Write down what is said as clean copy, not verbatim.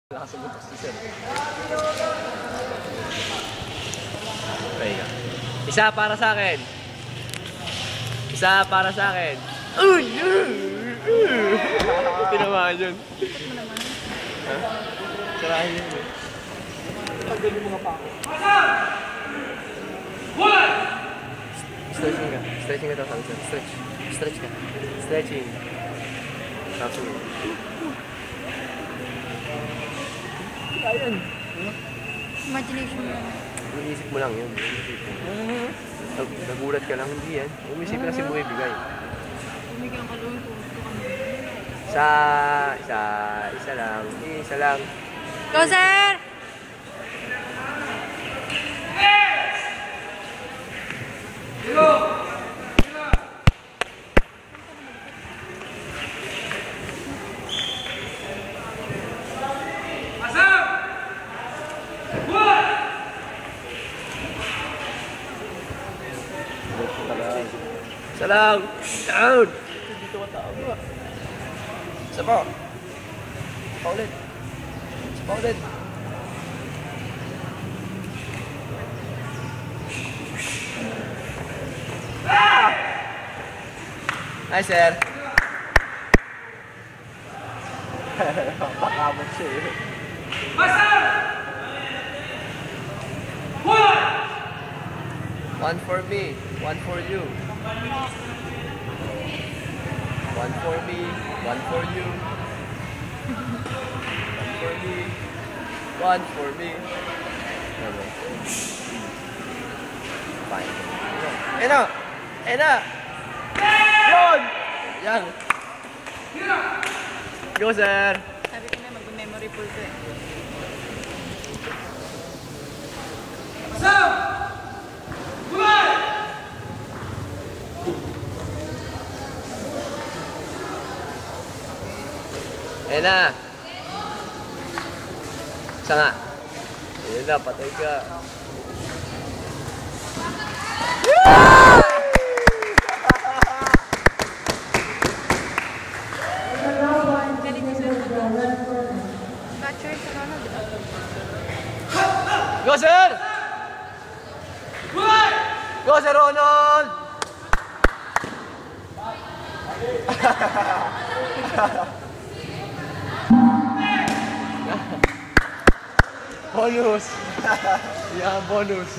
Nakasagutok si Sir. Isa para sa akin. Isa para sa akin. Uy! Tinamaan yun. Ha? Sarahin yun. Pagdali mo nga pa ako. Stretching ka. Stretching ka daw sabi sir. Stretch. Stretch ka. Stretching. Tapos ayan. Imagination mo lang. Inisip mo lang yun. Nagulat ka lang, hindi yan. Umisip lang si Buhay Bigay. Bumigyan ka doon kung Isa lang. Isa lang. Go, sir! Go! Isa lang. Down. Dito ang tao mo. Isa pa. Isa pa ulit. Isa pa ulit. Hi, sir. Pakamot siya eh. One for me, one for you. One for me, one for you. One for me, one for me. Fine. Ena! Ena! Yun! Yan! Go, sir! Sabi ko na mag-memory full ko eh. Ayan na. Isa nga. Ayan na, patay ka. Galing ko sir. Catcher sa Ronald, di ba? Go, sir! Go, Sir Ronald! Bonus! Yeah, bonus.